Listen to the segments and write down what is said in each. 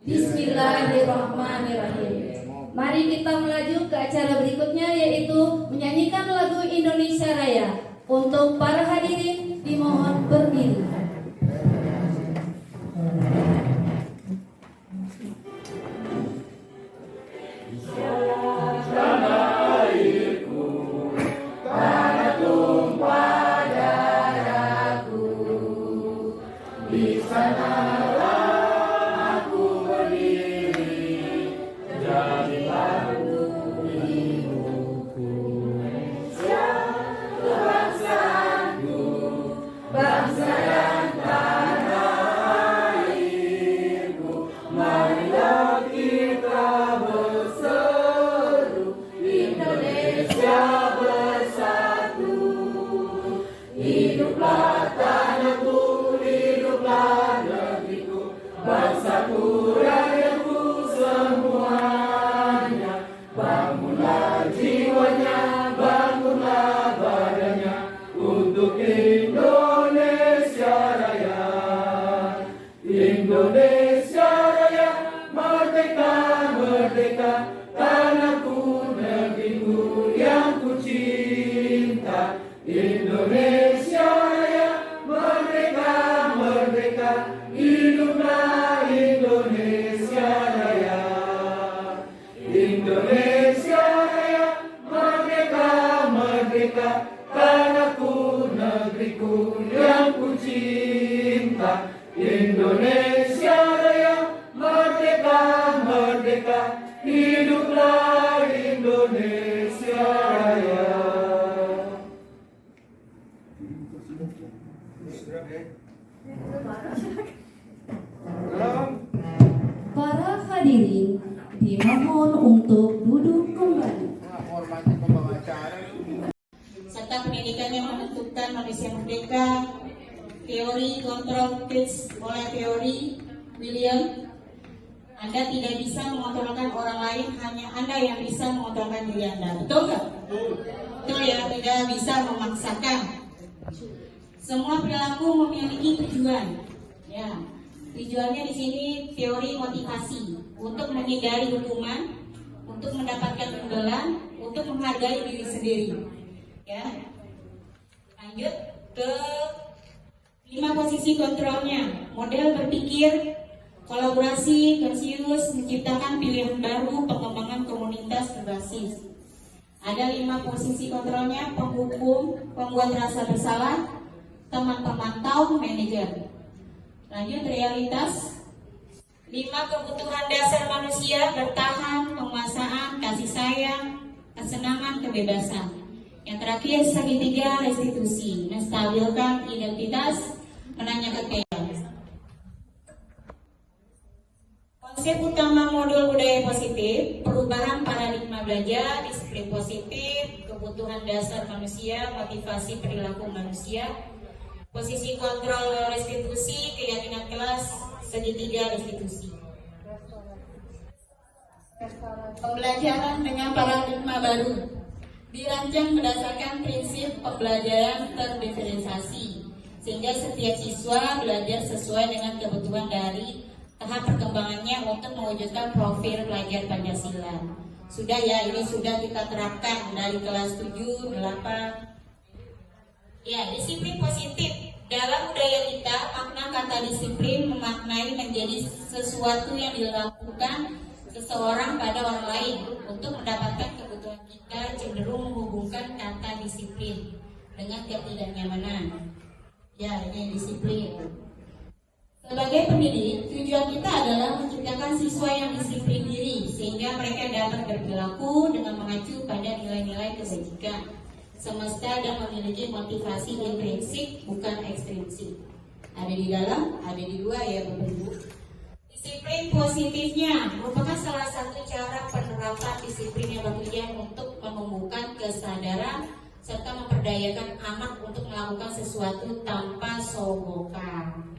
Bismillahirrahmanirrahim. Mari kita melaju ke acara berikutnya, yaitu menyanyikan lagu Indonesia Raya. Untuk para hadirin dimohon berdiri. Indonesia Raya, merdeka, merdeka, tanahku, negeriku yang ku cinta. Indonesia Raya, merdeka, merdeka, hiduplah Indonesia Raya. Indonesia Raya, merdeka, merdeka, tanahku, negeriku yang ku cinta. Indonesia Raya, merdeka, merdeka, hiduplah Indonesia Raya. Para hadirin dimohon untuk duduk kembali. Serta pendidikan yang menentukan manusia merdeka. Teori kontrol Fritz oleh teori William. Anda tidak bisa mengontrolkan orang lain, hanya Anda yang bisa mengontrolkan diri Anda. Betul nggak? Betul ya, tidak bisa memaksakan. Semua perilaku memiliki tujuan. Ya, tujuannya di sini teori motivasi untuk menghindari hukuman, untuk mendapatkan imbalan, untuk menghargai diri sendiri. Ya, lanjut ke 5 posisi kontrolnya. Model berpikir, kolaborasi, konsius, menciptakan pilihan baru, pengembangan komunitas berbasis. Ada 5 posisi kontrolnya: penghukum, pembuat rasa bersalah, teman pemantau, manajer. Lanjut realitas. 5 kebutuhan dasar manusia: bertahan, penguasaan, kasih sayang, kesenangan, kebebasan. Yang terakhir segitiga restitusi, menstabilkan identitas, menanyakan keyakinan. Konsep utama modul budaya positif: perubahan paradigma belajar, disiplin positif, kebutuhan dasar manusia, motivasi perilaku manusia, posisi kontrol restitusi, keyakinan kelas, segitiga restitusi. Pembelajaran dengan paradigma baru dirancang berdasarkan prinsip pembelajaran terdiferensiasi, sehingga setiap siswa belajar sesuai dengan kebutuhan dari tahap perkembangannya untuk mewujudkan profil pelajar Pancasila. Sudah ya, ini sudah kita terapkan dari kelas 7, 8. Ya, disiplin positif. Dalam budaya kita, makna kata disiplin memaknai menjadi sesuatu yang dilakukan seseorang pada orang lain untuk mendapatkan kebutuhan. Kita cenderung menghubungkan kata disiplin dengan ketidaknyamanan. Ya, ini disiplin. Sebagai pendidik, tujuan kita adalah menciptakan siswa yang disiplin diri, sehingga mereka dapat berperilaku dengan mengacu pada nilai-nilai kebajikan semesta dan memiliki motivasi intrinsik bukan ekstrinsik. Ada di dalam, ada di luar ya Bapak Ibu. Disiplin positifnya merupakan salah satu cara penerapan disiplin yang bekerja untuk menumbuhkan kesadaran serta memperdayakan anak untuk melakukan sesuatu tanpa sogokan,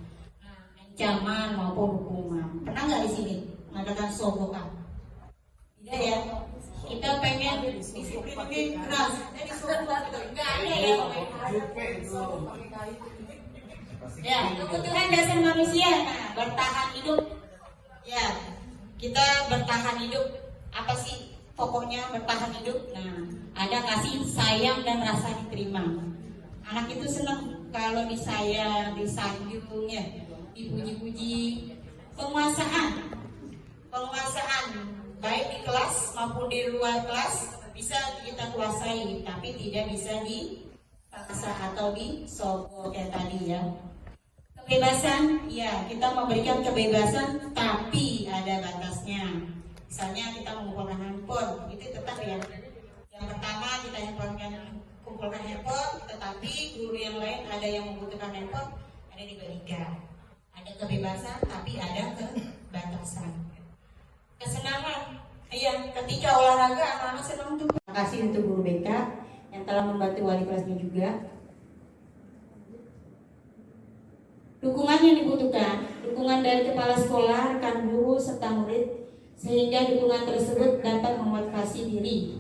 ancaman maupun hukuman. Pernah nggak di sini mengadakan sogokan? Tidak ya. Kita pengen disiplin ini keras, jadi suruh gitu. Nggak ada ya. Ya, kebutuhan dasar manusia, nah, bertahan hidup. Ya, kita bertahan hidup. Apa sih pokoknya bertahan hidup? Nah, ada kasih sayang dan rasa diterima. Anak itu senang kalau disayang, disanjung, ya, dipuji-puji. Penguasaan baik di kelas maupun di luar kelas bisa kita kuasai, tapi tidak bisa dipaksa atau disogok kayak tadi ya. Kebebasan, ya kita memberikan kebebasan, tapi ada batasnya. Misalnya kita mengumpulkan handphone, itu tetap ya. Yang pertama kita kumpulkan handphone, tetapi guru yang lain ada yang membutuhkan handphone, ada diberikan. Ada kebebasan, tapi ada kebatasan. Kesenangan, iya, ketika olahraga anak-anak senang tuh. Terima kasih untuk guru BK yang telah membantu wali kelasnya juga. Dukungan yang dibutuhkan, dukungan dari kepala sekolah, rekan guru, serta murid, sehingga dukungan tersebut dapat memotivasi diri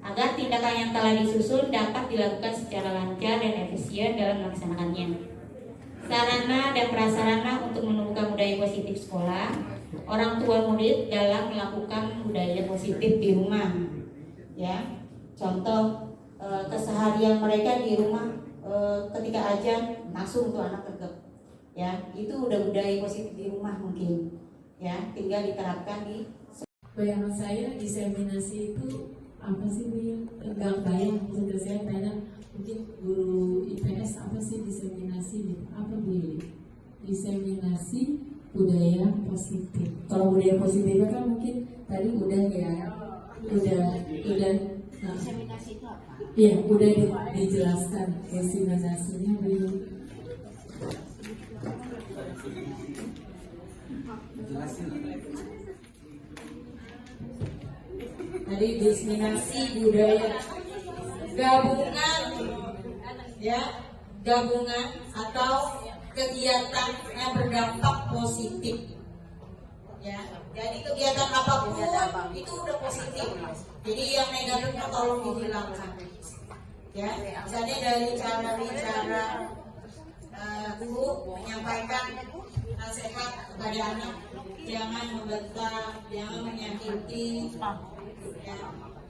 agar tindakan yang telah disusun dapat dilakukan secara lancar dan efisien dalam melaksanakannya. Sarana dan prasarana untuk menumbuhkan budaya positif sekolah, orang tua murid dalam melakukan budaya positif di rumah. Ya, contoh keseharian mereka di rumah ketika ajan langsung untuk anak tegap. Ya, itu udah budaya positif di rumah mungkin. Ya, tinggal diterapkan di. Bayangan saya diseminasi itu apa sih Bu? Enggak bayang. Maksudnya saya tanya mungkin guru IPS apa sih diseminasi? Apa Bu? Diseminasi budaya positif. Kalau budaya positif kan mungkin tadi udah ya, udah. Nah, Diseminasi itu apa? iya, udah dijelaskan diseminasinya belum. Dari diseminasi budaya gabungan atau kegiatan yang berdampak positif. Ya, jadi kegiatan apapun itu udah positif. Jadi yang negatifnya tolong dihilangkan. Ya, misalnya dari cara guru menyampaikan nasihat kepada anak, jangan membentak, jangan menyakiti. Ya,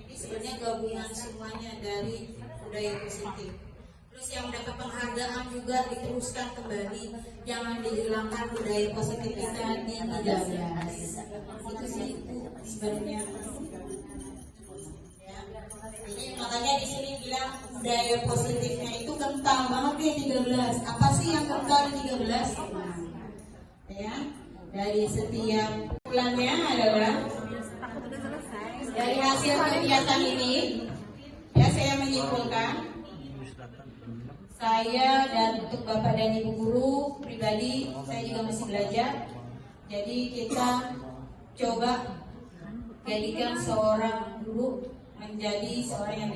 ini sebenarnya gabungan semuanya dari budaya positif. Terus yang dapat penghargaan juga diteruskan kembali, jangan dihilangkan budaya positif kita digagas. Itu sih sebenarnya. Ya, jadi makanya di sini bilang budaya positifnya itu kental banget nih 13. Apa sih yang kental di 13? Ya, dari setiap bulannya adalah dari hasil kegiatan ini, ya saya menyimpulkan, saya dan untuk Bapak dan Ibu guru pribadi, saya juga masih belajar. Jadi kita coba jadikan seorang guru menjadi seorang yang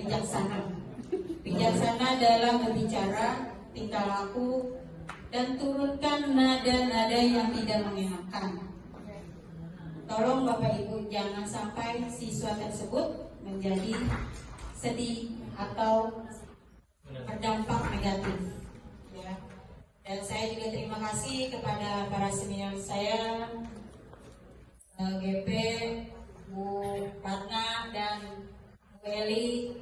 bijaksana dalam berbicara, tingkah laku, dan turunkan nada-nada yang tidak mengenakan. Tolong Bapak Ibu jangan sampai siswa tersebut menjadi sedih atau berdampak negatif. Ya. Dan saya juga terima kasih kepada para senior saya, GP, Bu Ratna dan Bu Eli.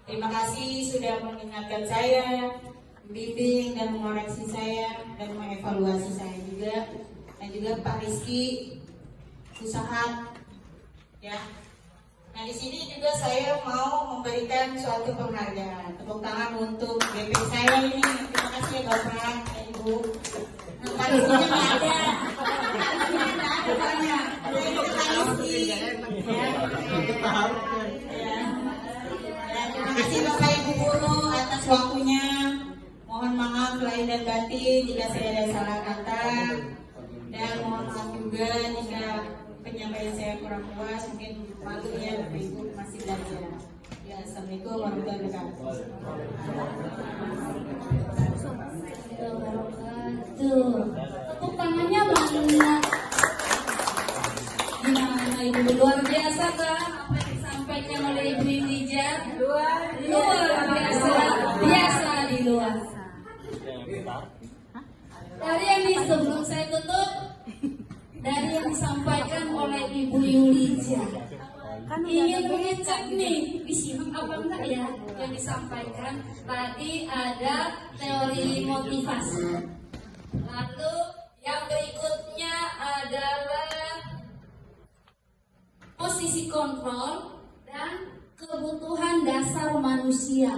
Terima kasih sudah mengingatkan saya, membimbing dan mengoreksi saya dan mengevaluasi saya juga, dan juga Pak Rizky usaha. Ya. Nah di sini juga saya mau memberikan suatu penghargaan. Tepuk tangan untuk GP saya ini. Terima kasih ya Bapak, Ibu. Nah, Rizky-nya nggak ada. Rizky-nya nggak ada soalnya. Saya itu Pak Rizky. Ya. Terima kasih Bapak Ibu guru atas waktunya. Mohon maaf lahir dan batin jika saya ada salah kata. Dan mohon maaf juga jika penyampaian saya kurang puas, mungkin malu ya Bapak Ibu masih belajar. Ya, Assalamualaikum warahmatullahi wabarakatuh. Tepuk tangannya mana? Gimana Ibu? Luar biasa kan? Apa yang disampaikan oleh Ibu Indija? Luar biasa di luar. Dari yang sebelum saya tutup, dari yang disampaikan oleh Ibu Yulija. Ingin mengecek nih, disimak apa enggak ya yang disampaikan. Tadi ada teori motivasi. Lalu yang berikutnya adalah posisi kontrol dan kebutuhan dasar manusia.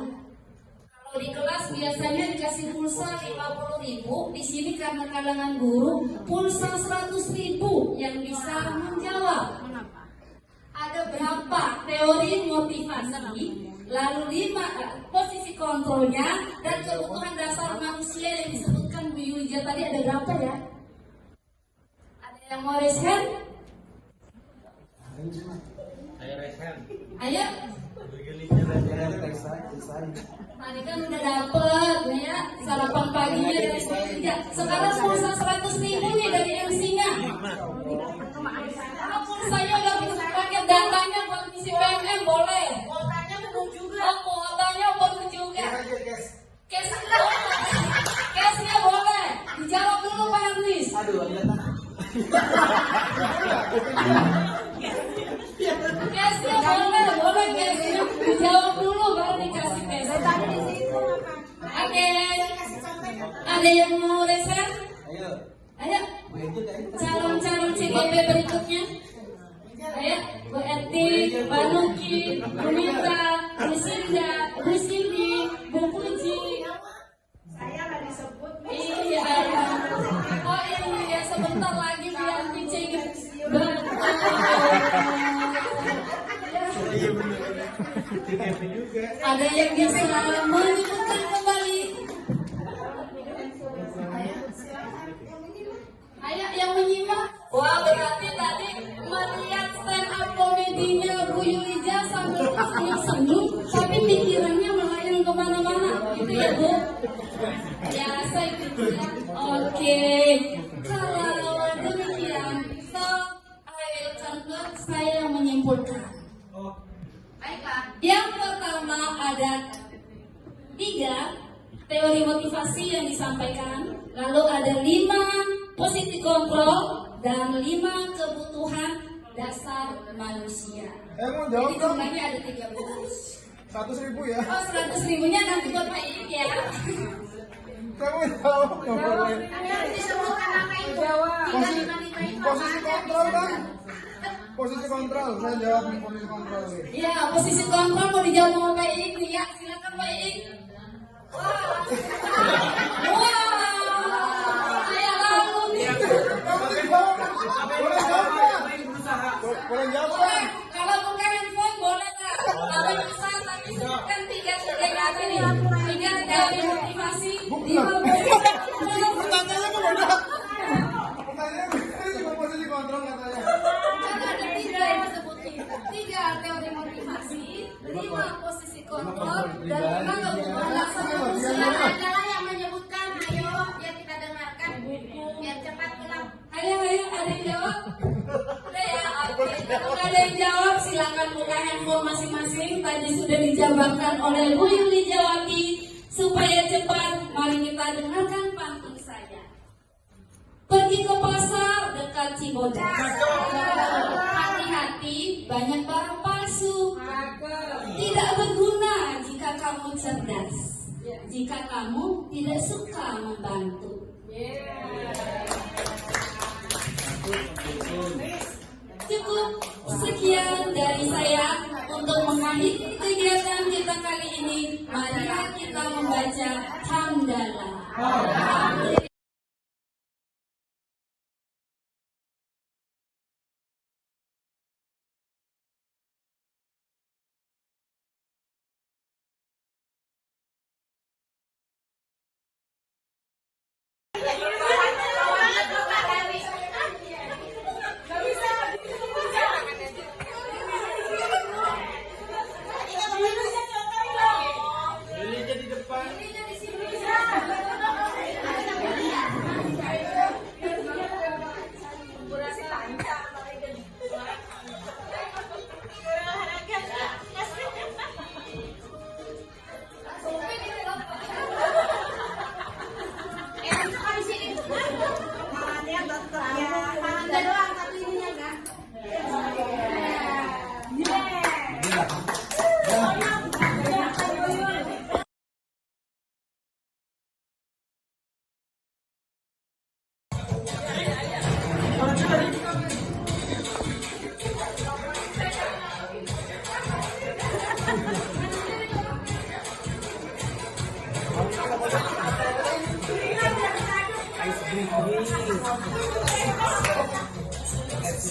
Kalau di kelas biasanya dikasih pulsa 50.000, di sini karena kalangan guru pulsa 100.000 yang bisa menjawab. Ada berapa teori motivasi, lalu 5 posisi kontrolnya dan kebutuhan dasar manusia yang disebutkan Bu Yulija tadi ada berapa ya? Ada yang mau raise hand? Ayo. Tadi kan udah dapet ya sarapan paginya dari kerja. Sekarang pulsa 100.000 nih dari MC-nya. Kalau pulsanya udah pakai datanya buat isi PNM boleh. Kuotanya penuh juga. Oh, kuotanya penuh juga. Cashnya boleh. Dijawab dulu Pak Hernis. Aduh, Cashnya boleh cashnya. Dijawab dulu baru dikasih cash. Oke. Ada yang mau reser? Ayo. Calon-calon CGP berikutnya. Ayo, Bu Eti, Pak Nuki, Bu Mita, Bu Sinda, Bu Cindy, Bu Puji. Saya nggak disebut. Iya. Oh iya, sebentar lagi biar pitching. Ada yang bisa menyebutkan kembali. Ayo yang menyimak. Wah, berarti tadi melihat stand up komedinya Bu Yulija sambil senyum-senyum, tapi pikirannya malah yang kemana-mana. Gitu ya Bu? Biasa itu ya. Oke. Kalau demikian, so I will conclude, saya menyimpulkan. Baiklah. Yang pertama ada 3 teori motivasi yang disampaikan, lalu ada 5 positive control dan 5 kebutuhan dasar manusia. mau Jadi jawab dong. jumlahnya ada 13. 100.000 ya. Oh, 100.000-nya nanti buat Pak Iik ya. Kamu jawab nggak boleh. Disebutkan nama itu. Posisi kontrol kan? Posisi kontrol, saya jawab nih posisi kontrol. Iya, posisi kontrol mau dijawab sama Pak Iik nih ya. Silakan Pak Iik. Wah, saya lalu nih. Boleh jawab nggak? Boleh jawab Boleh, nggak? kalau bukan handphone boleh nggak? Kalau bisa tapi sebutkan 3 teori nih. 3 teori motivasi. 5 Pertanyaannya kok beda? Pertanyaannya cuma posisi kontrol katanya. Kan ada 3 yang disebutin. 3 teori motivasi, 5 posisi kontrol, dan 5 kebutuhan dasar manusia. Adalah yang menyebutkan. Ayo, biar kita dengarkan. Biar cepat pulang. Ayo, ada yang jawab? Udah ya, oke. Kalau nggak ada yang jawab, silakan buka handphone masing-masing. Tadi sudah dijabarkan oleh Bu Yulijawati. Supaya cepat, mari kita dengarkan pantun saya. Pergi ke pasar dekat Cibodas. Hati-hati, banyak barang palsu. Tidak berguna jika kamu cerdas. Jika kamu tidak suka membantu. Cukup sekian dari saya untuk mengakhiri kegiatan kita kali ini. Mari kita membaca hamdalah.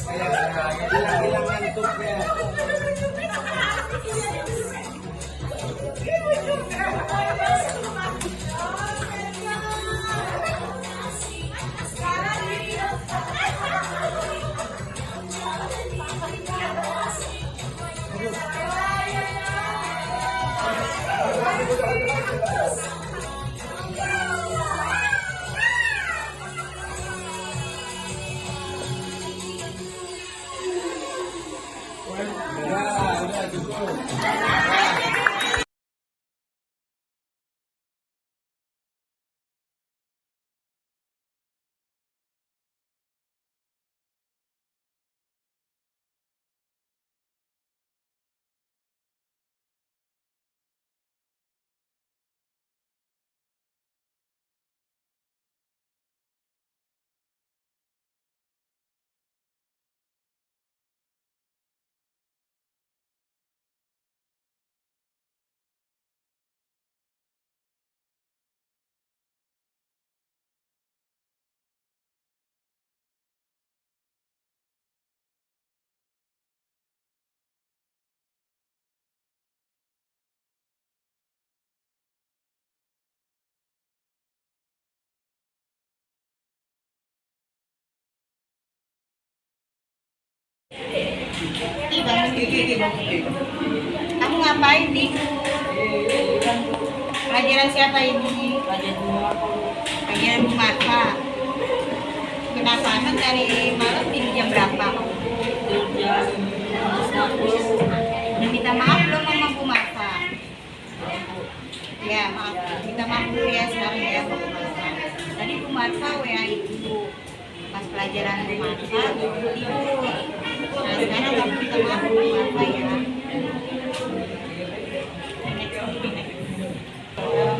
Hilang ngantuknya. Udah cukup. Kamu ngapain di pelajaran siapa ini? Pelajaran Bu Marfa. Kenapa emang dari malam di jam berapa? Udah minta maaf belum sama Bu Marfa? Ya maaf, minta maaf dulu ya sekarang ya Bu Marfa. Tadi Bu Marfa WA Ibu pas pelajaran Bu Marfa tidur. Nah sekarang kamu minta maaf Bu Marfa ya.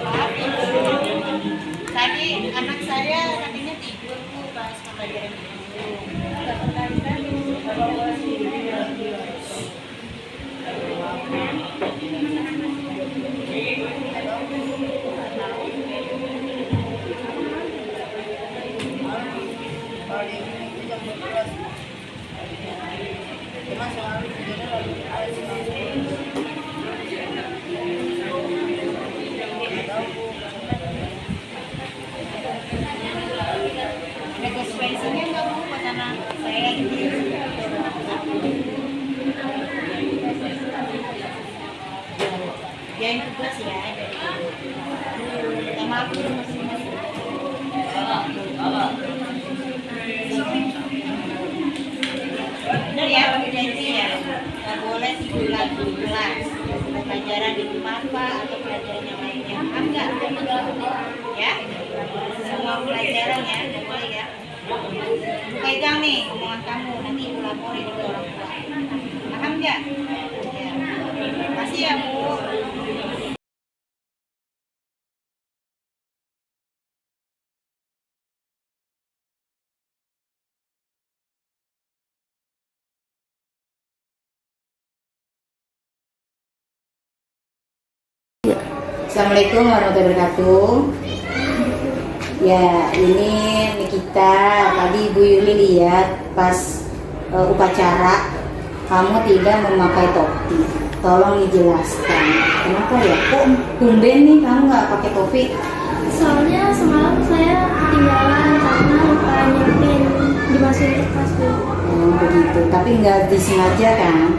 Maaf Ibu. Tadi anak saya katanya tidur Bu pas pelajaran ada konsekuensinya nggak Bu buat anak saya ini? Ya yang tugas ya. Minta maaf dulu masing-masing. Benar ya, janji ya. Nggak boleh tidur lagi di kelas. Pelajaran di Marfa atau pelajaran yang lainnya. Enggak, ya. Semua pelajaran ya, nggak boleh ya. Pegang nih omongan kamu, nanti ibu laporin ke orang tua. Paham nggak? Ya. Makasih ya Bu. Assalamualaikum warahmatullahi wabarakatuh. Ya, ini Nikita. Tadi Ibu Yuli lihat pas upacara kamu tidak memakai topi. Tolong dijelaskan. Kenapa ya? Kok tumben nih kamu nggak pakai topi? Soalnya semalam saya ketinggalan karena lupa nyepin dimasukin ke tas Bu. Oh, begitu. Tapi nggak disengaja kan?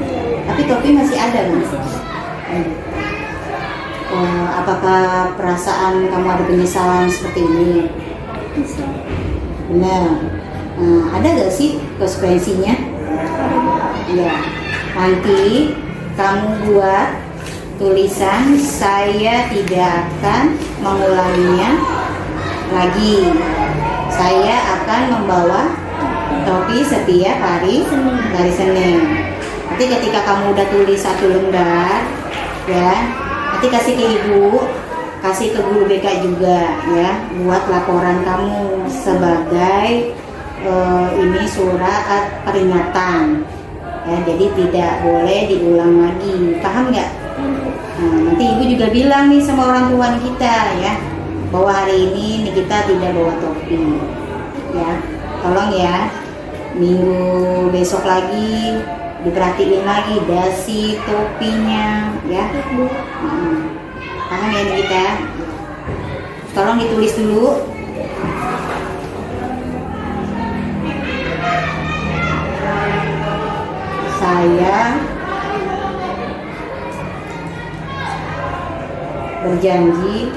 Tapi topi masih ada kan? Apakah perasaan kamu ada penyesalan seperti ini? Bisa. Benar. Ada gak sih konsekuensinya? Ya. Nanti kamu buat tulisan saya tidak akan mengulanginya lagi. Saya akan membawa topi setiap hari Senin. Nanti ketika kamu udah tulis satu lembar, ya. Nanti kasih ke ibu, kasih ke guru BK juga ya, buat laporan kamu sebagai ini surat peringatan ya, jadi tidak boleh diulang lagi, paham nggak? Nah, nanti ibu juga bilang nih sama orang tua kita ya, bahwa hari ini kita tidak bawa topi ya, tolong ya. minggu besok lagi diperhatiin lagi dasi topinya ya. Paham ya kita? Tolong ditulis dulu. Saya berjanji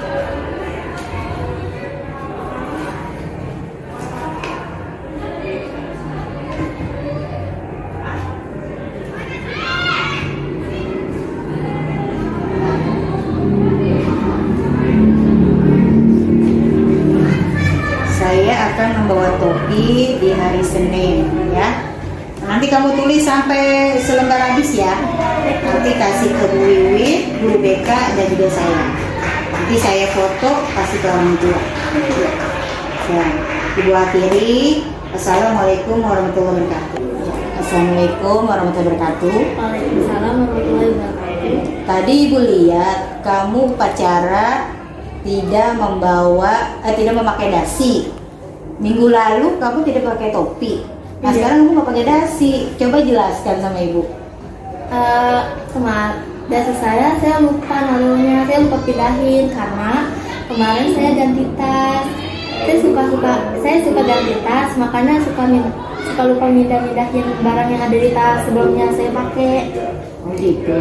saya akan membawa topi di hari Senin ya. Nanti kamu tulis sampai selembar habis ya. Nanti kasih ke Bu Wiwin, guru BK dan juga saya. Nanti saya foto kasih ke orang tua. Ya. Ibu akhiri. Assalamualaikum warahmatullahi wabarakatuh. Assalamualaikum warahmatullahi wabarakatuh. Waalaikumsalam warahmatullahi wabarakatuh. Tadi Ibu lihat kamu upacara tidak memakai dasi. Minggu lalu kamu tidak pakai topi. Nah sekarang kamu nggak pakai dasi. Coba jelaskan sama Ibu. Dasi saya lupa naruhnya, saya lupa pindahin karena kemarin saya ganti tas. Saya suka ganti tas, makanya suka lupa mindahin barang yang ada di tas sebelumnya saya pakai. Oh gitu.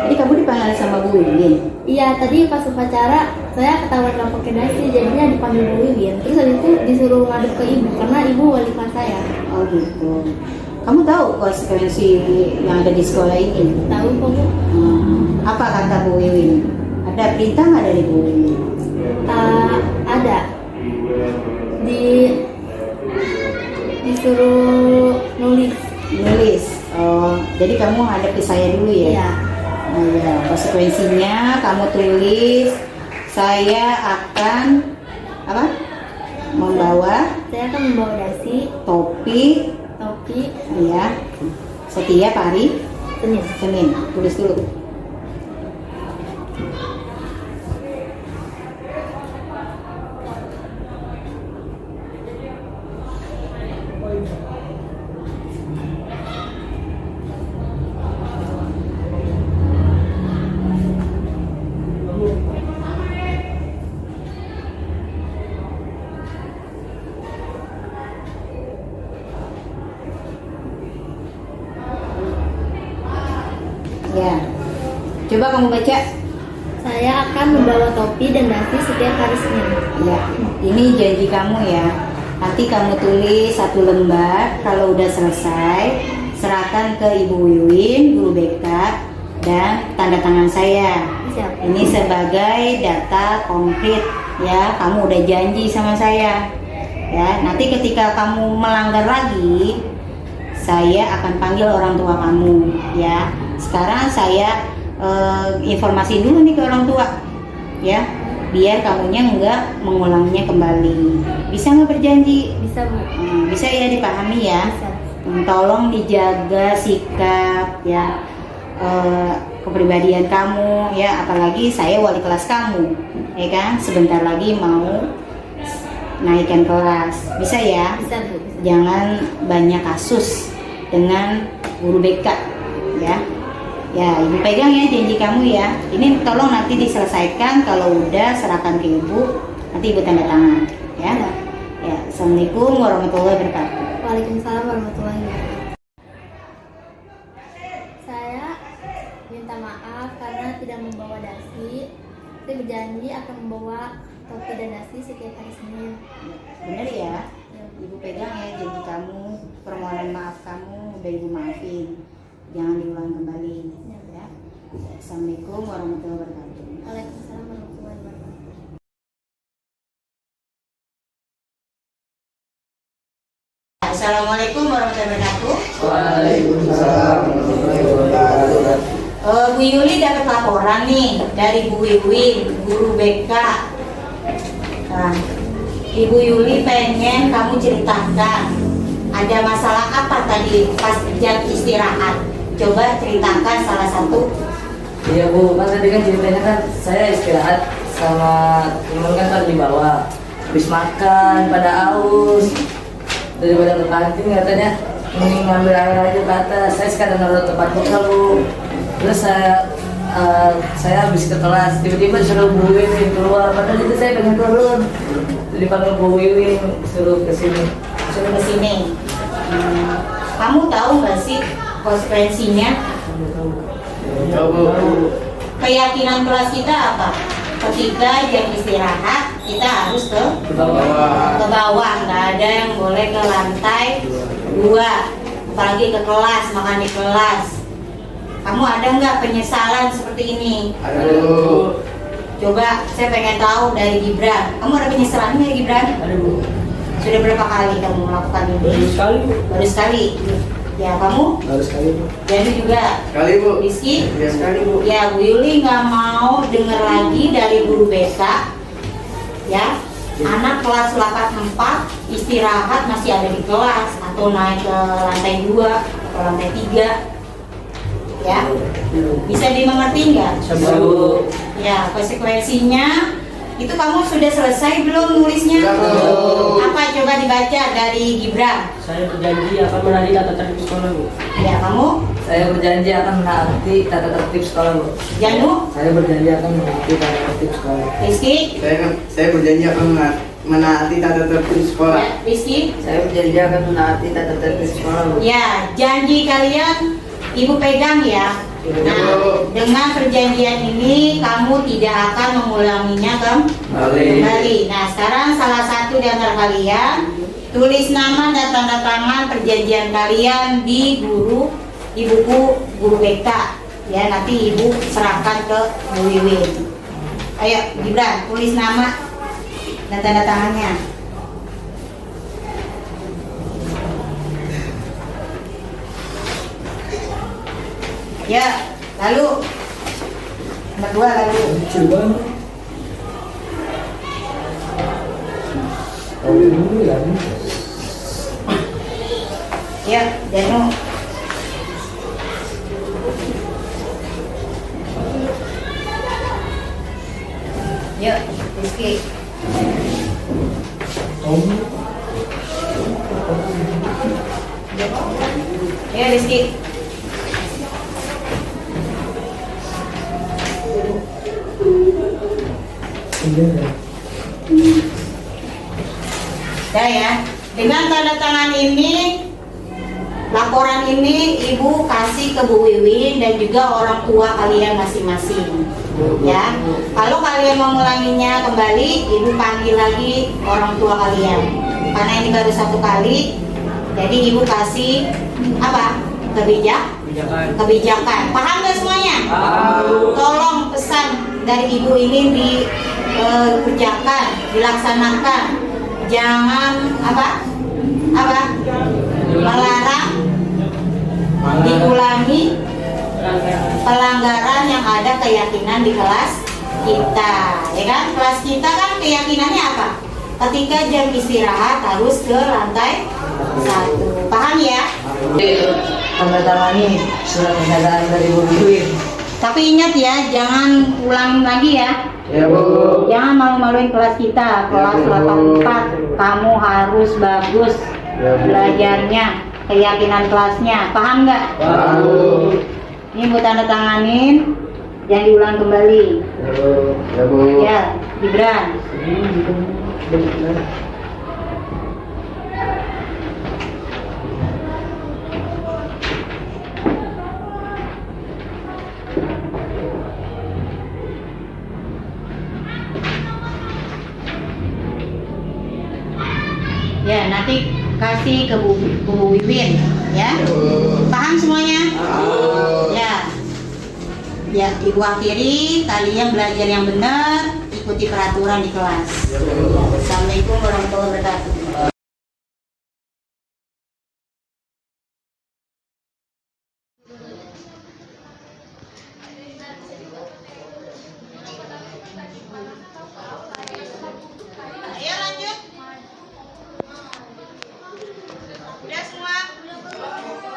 Jadi kamu dipanggil sama Bu Wiwin? Iya, tadi pas upacara saya ketahuan nggak pakai dasi, jadinya dipanggil Bu Wiwin. Terus habis itu disuruh ngadep ke ibu karena ibu wali kelas saya. Oh gitu. Kamu tahu konsekuensi yang ada di sekolah ini? Tahu kok Bu? Apa kata Bu Wiwin? Ada perintah nggak dari Bu Wiwin? Ada. Disuruh nulis. Nulis. Oh, jadi kamu hadap ke saya dulu ya? Iya. Oh ya, konsekuensinya kamu tulis saya akan membawa dasi, topi ya setiap hari Senin. Tulis dulu. Ya, coba kamu baca. Saya akan membawa topi dan dasi setiap hari Senin. Ya, ini janji kamu ya. Nanti kamu tulis 1 lembar. Kalau udah selesai, serahkan ke Ibu Wiwin, guru BK, dan tanda tangan saya. Siap. Ini sebagai data konkret ya. Kamu udah janji sama saya. Ya, nanti ketika kamu melanggar lagi, saya akan panggil orang tua kamu ya. Sekarang saya informasi dulu nih ke orang tua ya, biar kamunya nggak mengulanginya kembali. Bisa nggak berjanji? Bisa Bu. Bisa ya, dipahami ya. Bisa. Tolong dijaga sikap ya, kepribadian kamu ya, apalagi saya wali kelas kamu ya kan, sebentar lagi mau naikkan kelas. Bisa ya? Bisa Bu. Bisa. Jangan banyak kasus dengan guru BK ya. Ya, Ibu pegang ya janji kamu ya. Ini tolong nanti diselesaikan, kalau udah serahkan ke Ibu, nanti Ibu tanda tangan ya. Ya, Assalamualaikum warahmatullahi wabarakatuh. Waalaikumsalam warahmatullahi wabarakatuh. Saya minta maaf karena tidak membawa dasi. Saya berjanji akan membawa topi dan dasi setiap hari Senin. Bener ya? Ibu pegang ya janji kamu. Permohonan maaf kamu udah Ibu maafin. Jangan diulang kembali ya. Assalamualaikum warahmatullahi wabarakatuh. Waalaikumsalam warahmatullahi wabarakatuh. Assalamualaikum warahmatullahi wabarakatuh. Waalaikumsalam warahmatullahi wabarakatuh. Bu Yuli dapat laporan nih dari Bu Wiwin, guru BK. Nah, Ibu Yuli pengen kamu ceritakan ada masalah apa tadi pas jam istirahat. Coba ceritakan salah satu. Iya Bu, kan tadi kan ceritanya kan saya istirahat sama teman kan pada di bawah. Habis makan pada aus. daripada ke kantin katanya mending ngambil air aja ke atas. Saya sekarang naruh tempat bekal Bu. Terus saya habis ke kelas tiba-tiba suruh Bu Wiwin keluar, padahal itu saya pengen turun. Dipanggil Bu Wiwin suruh ke sini. Suruh ke sini. Kamu tahu nggak sih konsekuensinya? Keyakinan kelas kita apa? Ketika jam istirahat kita harus ke bawah, nggak ada yang boleh ke lantai 2, apalagi ke kelas, makan di kelas. Kamu ada nggak penyesalan seperti ini? Coba saya pengen tahu dari Gibran. Kamu ada penyesalan nggak Gibran? Ada Bu. Sudah berapa kali kamu melakukan ini? Baru sekali Bu. Baru sekali. Ya kamu? Baru sekali Bu. Jadi juga. Sekali Bu. Rizky? Ya sekali Bu. Ya Bu Yuli nggak mau dengar lagi dari guru BK. Ya, anak kelas 84 istirahat masih ada di kelas atau naik ke lantai 2 atau lantai 3. Ya, bisa dimengerti nggak? Bu. Ya, konsekuensinya itu kamu sudah selesai belum nulisnya? Apa coba dibaca dari Gibran? Saya berjanji akan menaati tata tertib sekolah Bu. Ya, kamu? Saya berjanji akan menaati tata tertib sekolah Bu. Janu? Saya berjanji akan menaati tata tertib sekolah. Rizky? Saya berjanji akan menaati tata tertib sekolah. Ya, Rizky? Saya berjanji akan menaati tata tertib sekolah Bu. Ya, janji kalian Ibu pegang ya. Nah, dengan perjanjian ini kamu tidak akan mengulanginya kembali. Nah, sekarang salah satu di antara kalian tulis nama dan tanda tangan perjanjian kalian di buku guru BK. Ya, nanti Ibu serahkan ke Bu Wiwin. Ayo, Gibran, tulis nama dan tanda tangannya. Ya, lalu nomor 2 lalu. Ya, Janu. Ya, Rizky. Ya, Rizky. Ya, dengan tanda tangan ini, laporan ini Ibu kasih ke Bu Wiwin dan juga orang tua kalian masing-masing. Ya, kalau kalian mau mengulanginya kembali, Ibu panggil lagi orang tua kalian. Karena ini baru 1 kali, jadi Ibu kasih apa? Kebijakan. Paham nggak semuanya? Tolong pesan dari Ibu ini dikerjakan, dilaksanakan. Jangan melarang, diulangi pelanggaran yang ada keyakinan di kelas kita, ya kan? Kelas kita kan keyakinannya apa? Ketika jam istirahat harus ke lantai 1. Paham ya? Tanda tangani surat pernyataan dari Bu Wiwin. Tapi ingat ya, jangan ulang lagi ya. Ya Bu. Jangan malu-maluin kelas kita, kelas 84. Kamu harus bagus belajarnya, keyakinan kelasnya. Paham nggak? Paham Bu. Ini Bu tanda tanganin, jangan diulang kembali. Ya Bu. Ya, Gibran. Ya, nanti kasih ke Bu Wiwin, ya. Paham semuanya? Ya. Ya, Ibu akhiri, kalian belajar yang benar, ikuti peraturan di kelas. Assalamualaikum warahmatullahi wabarakatuh. Ayo lanjut. Udah semua? Bismillahirrahmanirrahim.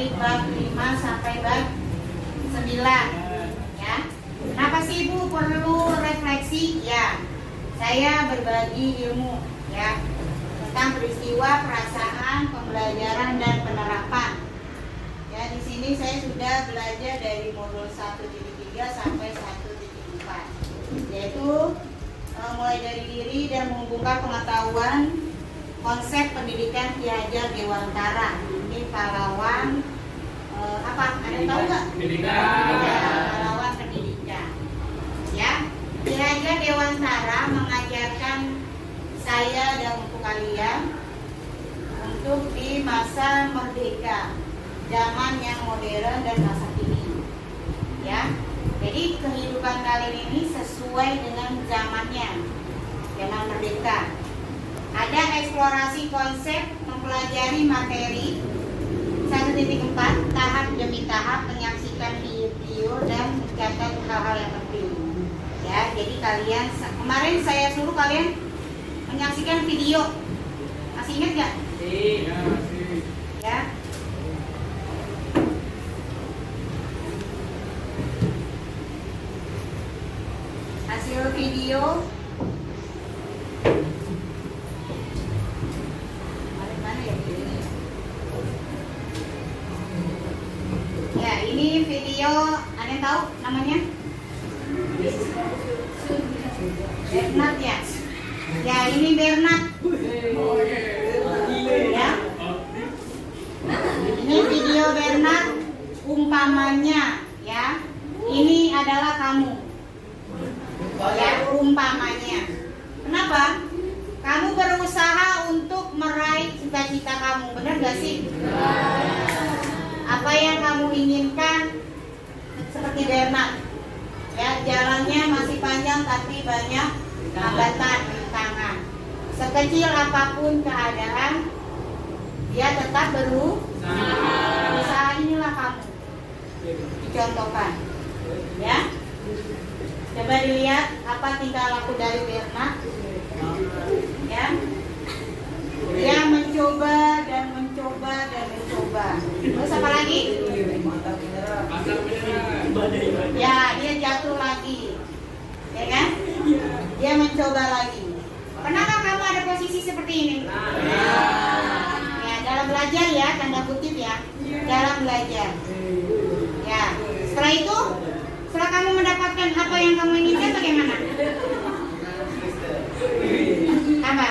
dari bab 5 sampai bab 9 ya. Kenapa sih Ibu perlu refleksi? Ya, saya berbagi ilmu ya tentang peristiwa, perasaan, pembelajaran dan penerapan. Ya, di sini saya sudah belajar dari modul 1.3 sampai 1.4, yaitu mulai dari diri dan mengumpulkan pengetahuan konsep pendidikan Ki Hajar Dewantara. Ini pahlawan apa? Ada yang tahu nggak? Pendidikan. Ya, pahlawan pendidikan. Ya, Ki Hajar Dewantara mengajarkan saya dan untuk kalian untuk di masa merdeka, zaman yang modern dan masa kini. Ya, jadi kehidupan kalian ini sesuai dengan zamannya, zaman merdeka. Ada eksplorasi konsep, mempelajari materi 1.4, tahap demi tahap, menyaksikan video dan mencatat hal-hal yang penting. Ya, jadi kalian kemarin saya suruh kalian menyaksikan video. Masih ingat nggak? Ya. Hasil video mana ya videonya? Ya, ini video, ada yang tahu namanya? Bernard ya? Ya, ini Bernard. Ya. Ini video Bernard umpamanya ya. Ini adalah kamu. Ya, umpamanya. Kenapa? Kamu berusaha untuk meraih cita-cita kamu, benar gak sih? Apa yang kamu inginkan seperti Bernard. Ya, jalannya masih panjang tapi banyak hambatan, rintangan. Sekecil apapun keadaan, dia tetap berusaha. Inilah kamu. Dicontohkan. Ya. Coba dilihat apa tingkah laku dari Bernard. Ya. Dia mencoba dan mencoba dan mencoba. Terus apa lagi? Ya, dia jatuh lagi. Ya kan? Dia mencoba lagi. Pernahkah kamu ada posisi seperti ini? Ya, dalam belajar ya, tanda kutip ya. Dalam belajar. Ya, setelah itu, setelah kamu mendapatkan apa yang kamu inginkan, bagaimana? Apa?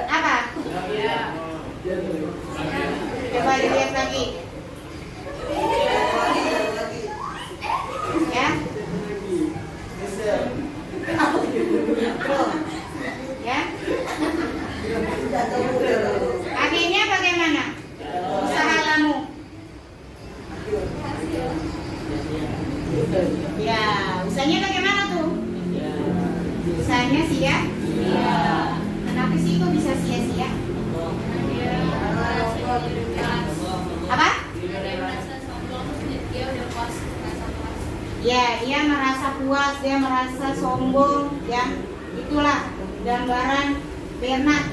Apa? Coba dilihat lagi. Ya. Ya. Akhirnya bagaimana? Usaha kamu. Ya, usahanya bagaimana tuh? Usahanya sia? Kenapa sih kok bisa sia-sia? Apa? Ya, dia merasa puas, dia merasa sombong, ya. Itulah gambaran Bernard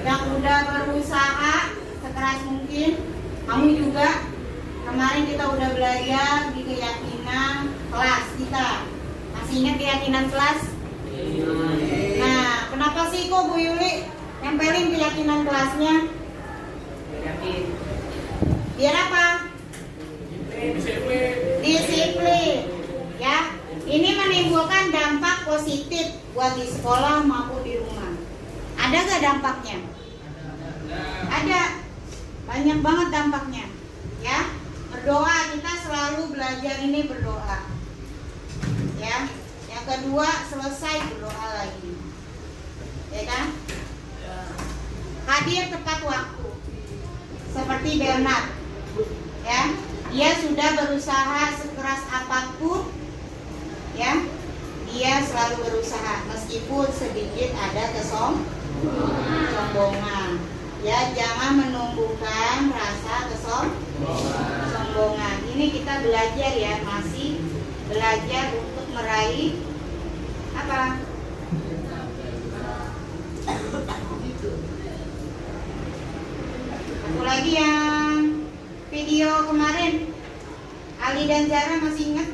yang udah berusaha sekeras mungkin. Kamu juga kemarin kita udah belajar di keyakinan kelas kita. Masih ingat keyakinan kelas? Nah, kenapa sih kok Bu Yuli nempelin keyakinan kelasnya? Biar apa? Disiplin. Ya, ini menimbulkan dampak positif buat di sekolah maupun di rumah. Ada gak dampaknya? Ada. Banyak banget dampaknya. Ya, berdoa, kita selalu belajar ini berdoa. Ya, yang kedua selesai berdoa lagi. Ya kan? Hadir tepat waktu. Seperti Bernard. Ya, dia sudah berusaha sekeras apapun. Ya, dia selalu berusaha meskipun sedikit ada kesombongan. Ya, jangan menumbuhkan rasa kesombongan. Ini kita belajar ya, masih belajar untuk meraih apa? Apalagi yang video kemarin Ali dan Zara masih ingat?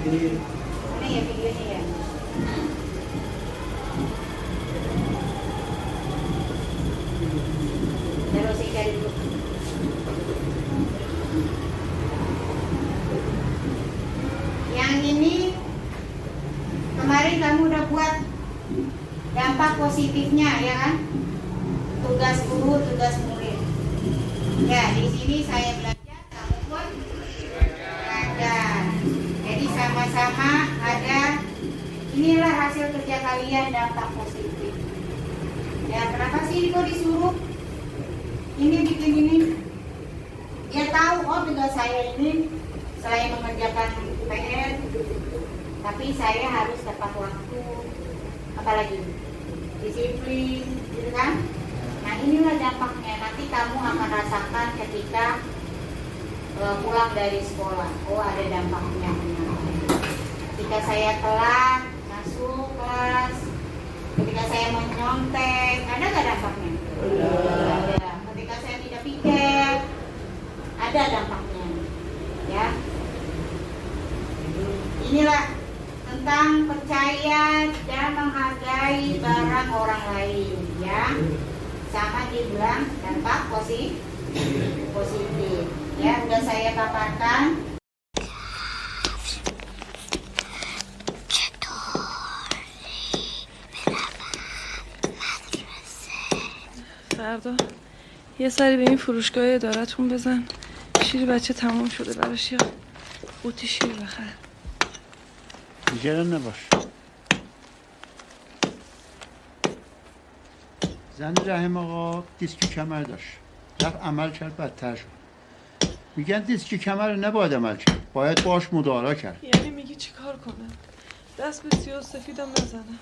Mana ya videonya ya? Terus saya cari dulu. Yang ini kemarin kamu udah buat dampak positifnya ya kan? Tugas guru, tugas murid. Ya, di sini saya belajar, kamu pun belajar. Jadi sama-sama ada, inilah hasil kerja kalian dampak positif. Ya, kenapa sih kok disuruh ini bikin ini? Dia tahu, oh tugas saya ini selain mengerjakan PR, tapi saya harus tepat waktu, apalagi disiplin, gitu kan? Nah inilah dampaknya, nanti kamu akan rasakan ketika pulang dari sekolah. Oh ada dampaknya. Ketika saya telat masuk kelas, ketika saya menyontek, ada nggak dampaknya? Ada. Ketika saya tidak pikir, ada dampaknya. Ya. Inilah tentang percaya dan menghargai barang orang lain, ya. Sama dibilang dampak positif. Ya, udah saya paparkan. فردا یه سری به این فروشگاه ادارتون بزن شیر بچه تموم شده براش یه قوطی شیر بخر نگران نباش زن رحم آقا دیسک کمر داشت رفت عمل کرد بدتر شد میگن دیسک کمر رو نباید عمل کرد باید باش مدارا کرد یعنی میگی چی کار کنه دست به سیاه سفیدم نزنه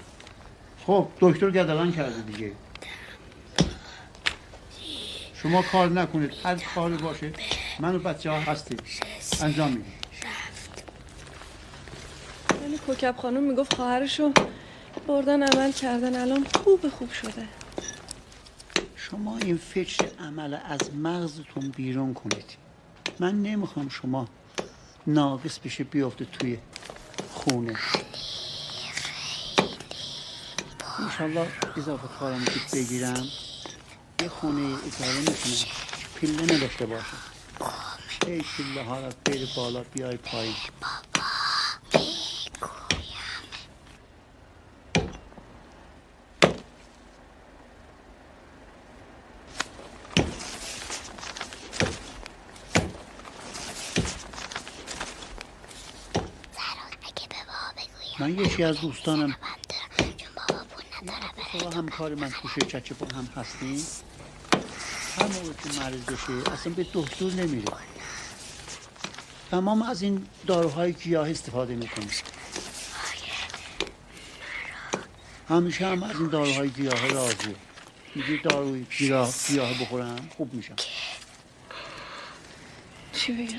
خب دکتر گدلان کرده دیگه شما کار نکنید هر کاری باشه من و بچه ها هستیم انجام میدیم یعنی کوکب خانم میگفت خواهرشو بردن عمل کردن الان خوب شده شما این فکر عمل از مغزتون بیرون کنید من نمیخوام شما ناقص بشه بیافته توی خونه انشالله اضافه کارم که بگیرم یه خونه اجاره میکنم پله نداشته باشه ای پله ها را بری بالا بیای پایین من یکی از دوستانم خدا همکار من تو شرکت با هم هستیم هر موقع که مریض بشه اصلا به دکتر نمیره تمام از این داروهای گیاه استفاده میکنه همیشه هم از این داروهای گیاه راضیه میگه داروی گیاه بخورم خوب میشم چی بگم؟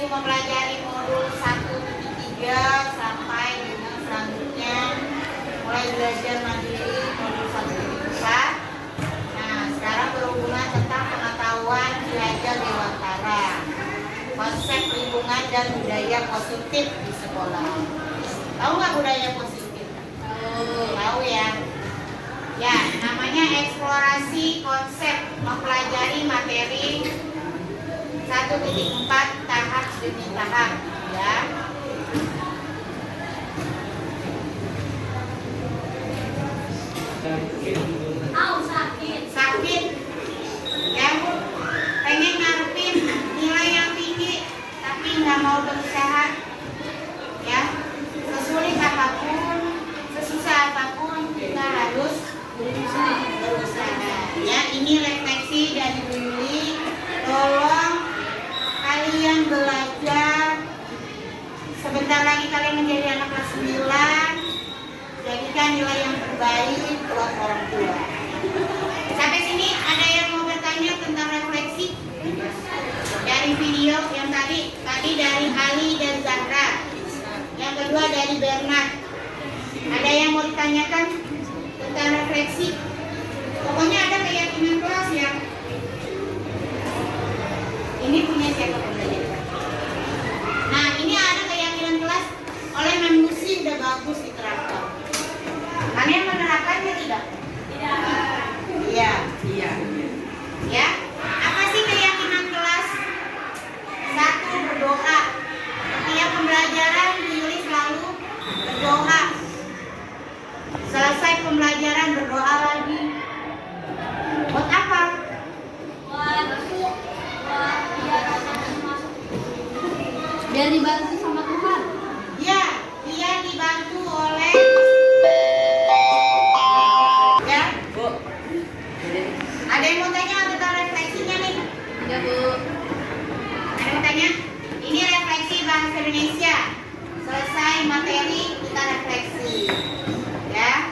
Mempelajari modul 1.3 sampai dengan selanjutnya mulai belajar mandiri modul 1.4. Nah, sekarang berhubungan tentang pengetahuan belajar dewantara, konsep lingkungan dan budaya positif di sekolah. Tahu nggak budaya positif? Tahu ya? Ya, namanya eksplorasi konsep mempelajari materi 1.4 tahap demi tahap, ya. Sakit, ya. Pengen ngarepin nilai yang tinggi, tapi nggak mau berusaha, ya. Sesulit apapun, sesusah apapun, kita harus berusaha. Ya, ini refleksi dari Bu Yuli. Tolong kalian belajar, sebentar lagi kalian menjadi anak kelas 9, jadikan nilai yang terbaik buat orang tua. Sampai sini ada yang mau bertanya tentang refleksi? Dari video yang tadi dari Ali dan Zahra, yang kedua dari Bernard. Ada yang mau ditanyakan tentang refleksi? Pokoknya ada keyakinan kelas ya. Ini punya siapa pembelajar? Nah, ini ada keyakinan kelas oleh Memusi udah bagus diterapkan. Kalian menerapkannya tidak? Tidak. Iya. Iya. Ya. Apa sih keyakinan kelas? 1, berdoa. Setiap pembelajaran Bu Yuli selalu berdoa. Selesai pembelajaran berdoa lagi. Buat apa? Biar dibantu sama Tuhan. Ya, dia dibantu oleh ya. Bu. Ada yang mau tanya tentang refleksinya nih? Ya, Bu. Ada yang mau tanya? Ini refleksi bahasa Indonesia. Selesai materi kita refleksi. Ya.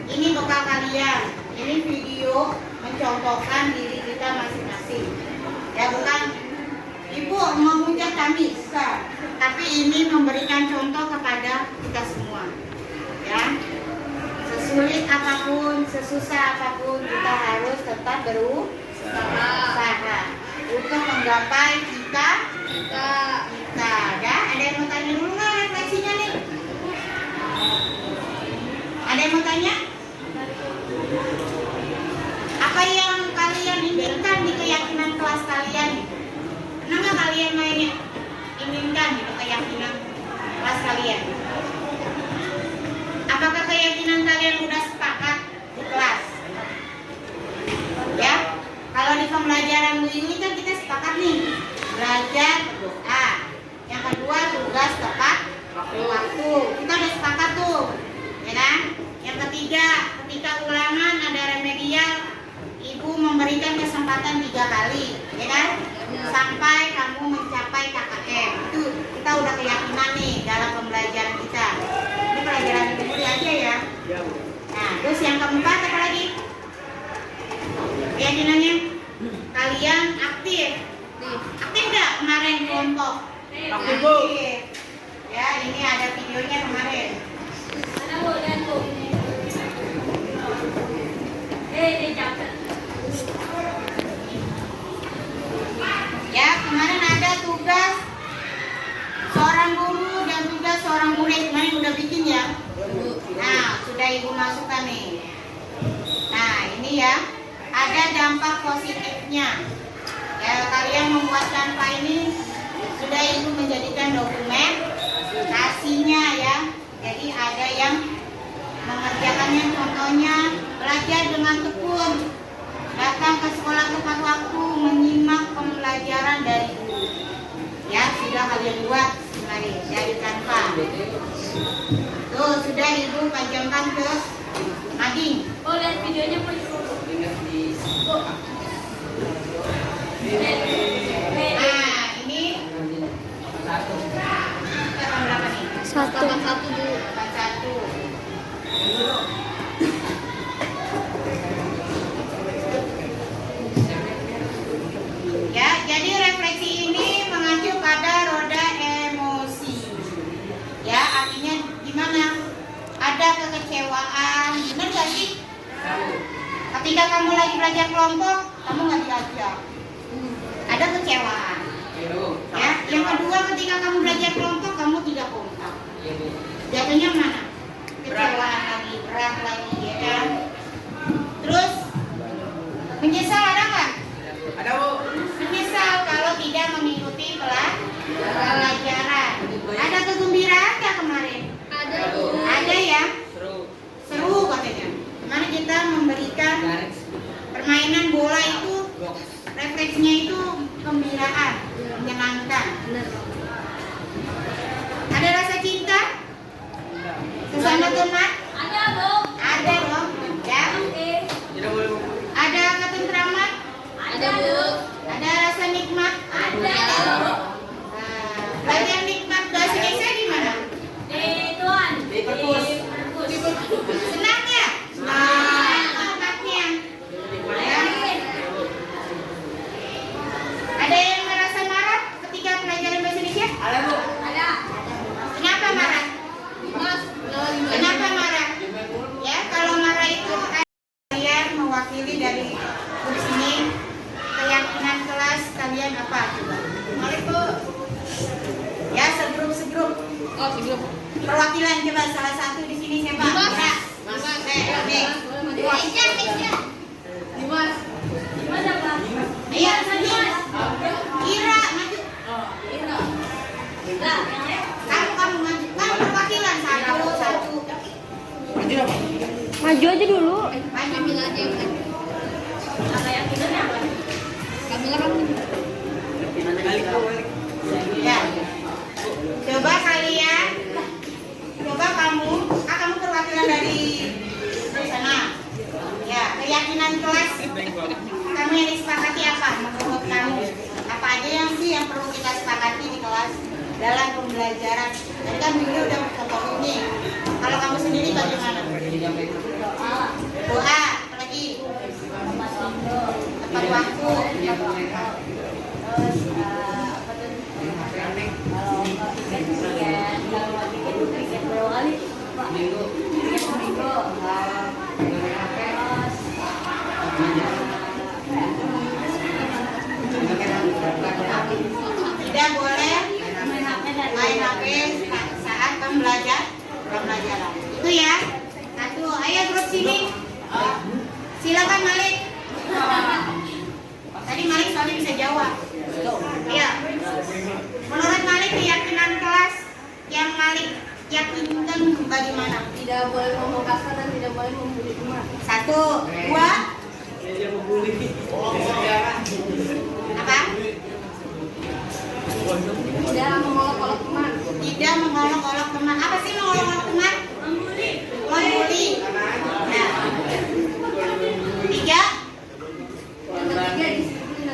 Ini bekal kalian. Ini video mencontohkan diri kita masing-masing. Ya, bukan Ibu memuja kami, bisa. Tapi ini memberikan contoh kepada kita semua. Ya, sesulit apapun, sesusah apapun, kita harus tetap berusaha untuk menggapai kita. Ya, ada yang mau tanya dulu nggak refleksinya nih? Ada yang mau tanya? Apa yang kalian inginkan di keyakinan kelas kalian? Kenapa kalian inginkan gitu keyakinan kelas kalian? Apakah keyakinan kalian udah sepakat di kelas? Ya, kalau di pembelajaran ini kan kita sepakat nih, belajar berdoa. Yang kedua tugas tepat waktu. Kita udah sepakat tuh, ya kan? Yang ketiga ketika ulangan 3 kali, ya kan? Sampai kamu mencapai KKM. Itu kita udah keyakinan nih dalam pembelajaran kita. Ini pelajaran itu aja ya. Nah, terus yang keempat apa lagi? Keyakinannya kalian aktif. Aktif nggak kemarin kelompok? Aktif, Bu. Ya, ini ada videonya kemarin. Ada Bu, lihat Bu. Ya, kemarin ada tugas seorang guru dan tugas seorang murid. Kemarin udah bikin ya. Nah, sudah Ibu masukkan nih. Nah, ini ya, ada dampak positifnya. Ya, kalian membuat tanpa ini sudah Ibu menjadikan dokumen kasihnya ya. Jadi ada yang mengerjakannya, contohnya belajar dengan tekun, datang ke sekolah tepat waktu, menyimak pembelajaran dari guru. Ya, sudah kalian buat mari dari tanpa. Tuh, sudah Ibu panjangkan ke Mading. Oh, lihat videonya Bu. Nah, ini kita berapa nih? 1. Bu. 1. Ya, jadi refleksi ini mengacu pada roda emosi. Ya, artinya gimana? Ada kekecewaan, benar gak sih? Ketika kamu lagi belajar kelompok, kamu nggak diajak. Ada kecewaan. Ya, yang kedua ketika kamu belajar kelompok, kamu tidak kompak. Jatuhnya mana? Kecewaan lagi, berat lagi, ya kan? Terus menyesal ada nggak? Ada, Bu. Menyesal kalau tidak mengikuti pelajaran. Ada kegembiraan nggak kemarin? Ada Bu. Ada ya? Seru katanya. Kemarin kita memberikan permainan bola itu, refleksinya itu gembiraan, menyenangkan. Ada rasa cinta? Sesama teman? Ada Bu. Ada dong. Ya. Ada ketentraman? Ada Bu. Ada rasa nikmat? Ada. Nah, belajar nikmat bahasa Indonesia gimana? Di Tuan. Di perpus. Senang ya? Nikmatnya. Ya. Ada yang merasa marah ketika pelajaran bahasa Indonesia? Ada, Bu. Ada. Kenapa marah? Mas. Kenapa marah? Ya, kalau marah itu kalian mewakili dari grup sini. Keyakinan kelas kalian apa? Mari Bu. Ya, segrup. Oh, segera. Perwakilan coba salah satu di sini siapa? Dimas. Ya. Dimas. Nih. Dimas. Dimas apa? Iya, Dimas. Ira, maju. Ira. Nah, yang lain. Kamu maju. Kamu perwakilan satu. Maju aja dulu. Maju. Ambil aja yang lain. Apa yang benernya apa? Kamila kamu. Ya. Coba kalian. Coba kamu perwakilan dari sana. Ya, keyakinan kelas. Kamu yang disepakati apa? Menurut kamu apa aja yang perlu kita sepakati di kelas dalam pembelajaran? Tadi kan Billy udah contoh ini. Kalau kamu sendiri bagaimana? Doa, apa lagi? Tepat waktu. Tidak boleh main HP saat pembelajaran. Itu ya. Satu, ayo grup sini. Silakan Malik. Tadi Malik soalnya bisa jawab. Iya. Menurut Malik keyakinan kelas yang Malik yakinkan bagaimana? Tidak boleh ngomong kasar dan tidak boleh membuli teman. 1, 2. Apa? Tidak mengolok-olok teman. Tidak mengolok-olok teman. Apa sih mengolok-olok teman? Membuli. Nah. 3. Yang ketiga disiplin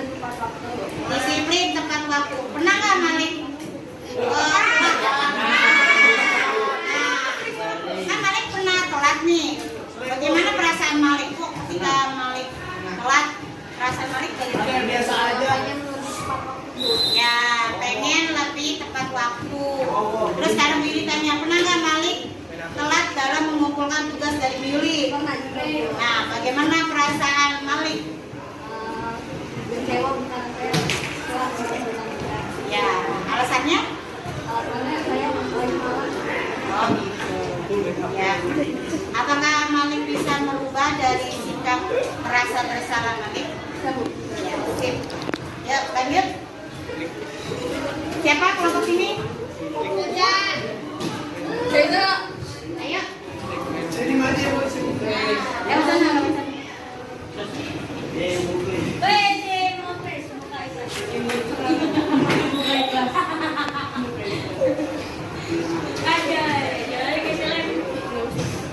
ketika Malik telat, perasaan Malik bagaimana? Biasa aja. Ya, pengen lebih tepat waktu. Terus sekarang Willy tanya, pernah nggak Malik telat dalam mengumpulkan tugas dari Willy? Nah, bagaimana perasaan Malik? Kecewa bukan saya. Ya, alasannya? Alasannya saya lagi malam. Oh gitu. Ya. Apakah Malik bisa merubah dari sikap merasa bersalah Malik? Ya, oke. Ya, lanjut. Siapa kelompok sini? Hujan. Ayo. Sini maju ya, Bu. Ya, sana.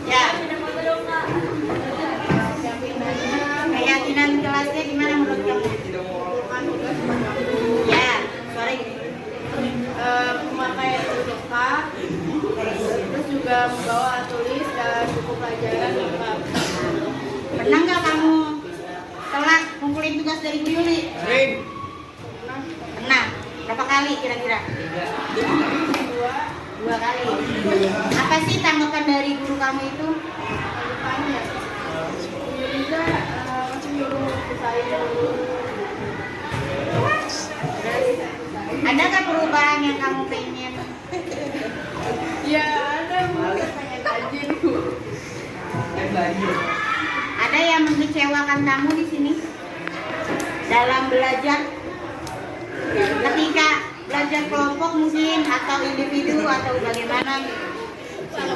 Ya. Keyakinan kelasnya gimana menurut kamu? Ya, suara gini. Memakai UTK, terus juga membawa tulis dan buku pelajaran lengkap. Pernah nggak kamu telat ngumpulin tugas dari Bu Yuli? Sering. Pernah. Berapa kali kira-kira? Dua kali. Apa sih tanggapan dari guru kamu itu? Tanya, Yulisa masih nyuruh saya. Adakah perubahan yang kamu pengen? Ya ada, mungkin pengen rajin. Ada yang mengecewakan kamu di sini dalam belajar? Ketika belajar kelompok mungkin atau individu atau bagaimana? Kalau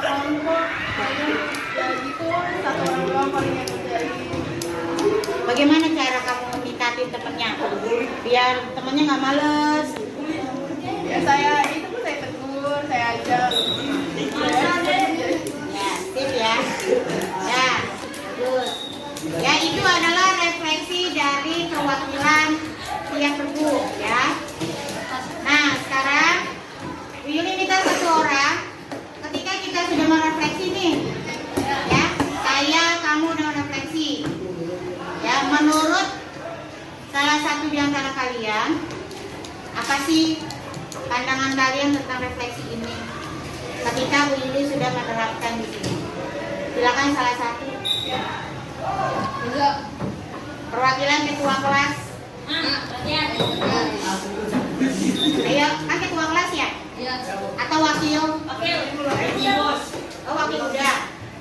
kelompok ya gitu, satu orang doang paling yang ngerjain. Bagaimana cara kamu meningkatin temennya biar temennya nggak males? Ya saya itu pun saya tegur, saya ajak. Ya, sip ya. Ya, bagus. Ya, itu adalah refleksi dari perwakilan tiap regu ya. Nah, sekarang Bu Yuli minta satu orang. Ketika kita sudah merefleksi nih, ya, saya, kamu udah merefleksi. Ya, menurut salah satu di antara kalian, apa sih pandangan kalian tentang refleksi ini? Ketika Bu Yuli sudah menerapkan di sini, silakan salah satu. Perwakilan ketua kelas. Ayo, kan ketua kelas ya? Atau wakil? Oh, wakil udah.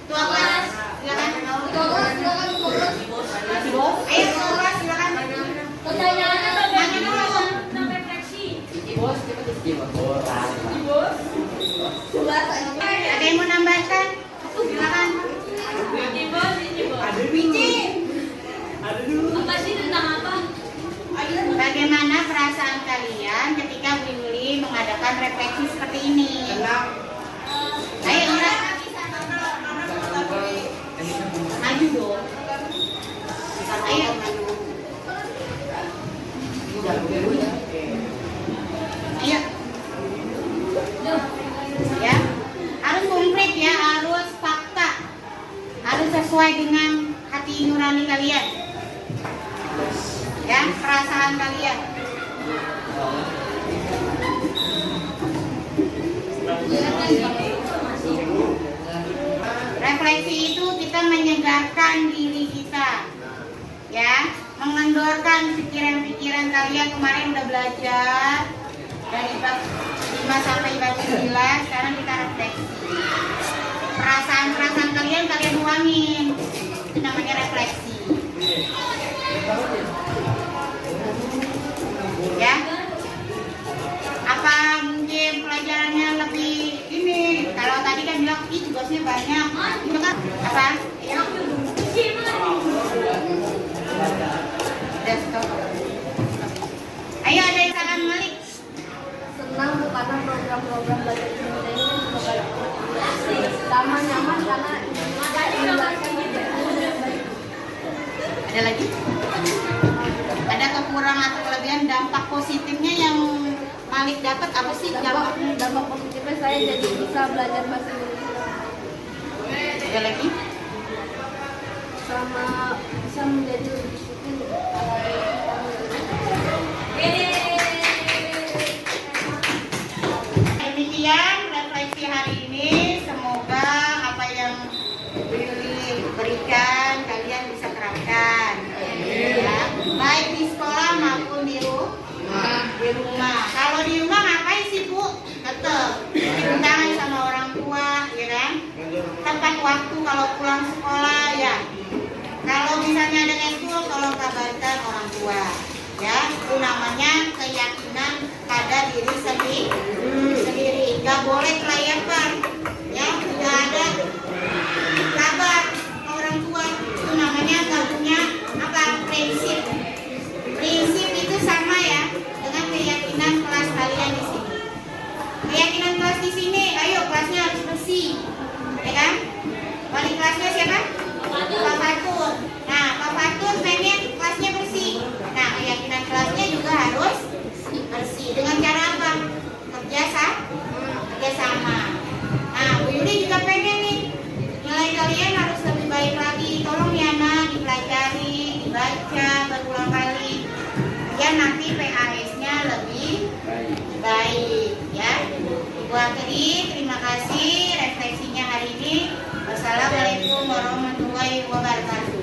Ketua kelas, silakan. Ayo, ketua kelas, silakan. Tanya dulu. Ada yang mau nambahkan? Silakan. Bagaimana perasaan kalian ketika Bu Yuli mengadakan refleksi seperti ini? Ayo, Indra. Maju dong. Ayo. Ayo. Ya. Harus komplit ya, harus fakta. Harus sesuai dengan hati nurani kalian. Ya, perasaan kalian. Refleksi itu kita menyegarkan diri kita, ya, mengendorkan pikiran-pikiran kalian. Kemarin udah belajar dari bab 5 sampai bab 9, sekarang kita refleksi. Perasaan-perasaan kalian nuangin, itu namanya refleksi. Ya, apa mungkin pelajarannya lebih ini? Kalau tadi kan bilang tugasnya banyak, itu kan apa? Ya. Ayo, ada yang saran Malik. Senang karena program-program belajar Indonesia ini sama nyaman karena ada lagi? Ada kekurangan atau kelebihan dampak positifnya yang Malik dapat apa sih? dampak positifnya saya jadi bisa belajar bahasa Indonesia. Ada lagi? sama bisa menjadi lebih disiplin. Demikian refleksi hari ini. Semoga apa yang Willy berikan kalian bisa terapkan, ya, baik di sekolah maupun di rumah. Kalau di rumah ngapain sih Bu? Tetap cium tangan sama orang tua, ya kan? Tepat waktu kalau pulang sekolah, ya. Kalau misalnya ada eskul, tolong kabarkan orang tua, ya. Itu namanya keyakinan pada diri sendiri. Gak boleh kelayakan, ya. Tidak ada kabar ke orang tua. Itu namanya gak punya prinsip. Prinsip itu sama ya dengan keyakinan kelas kalian di sini. Keyakinan kelas di sini, ayo kelasnya harus bersih, ya kan? Wali kelasnya siapa? Pak Fatur. Nah, Pak Fatur pengen kelasnya bersih. Nah, keyakinan kelasnya juga harus bersih. Dengan cara apa? Kerjasama. Nah, Bu Yuli juga pengen nih nilai kalian harus lebih baik lagi. Tolong ya nak, dipelajari, dibaca berulang kali. Ya nanti PAS-nya lebih baik, ya. Ibu akhiri, terima kasih refleksinya hari ini. Wassalamualaikum warahmatullahi wabarakatuh.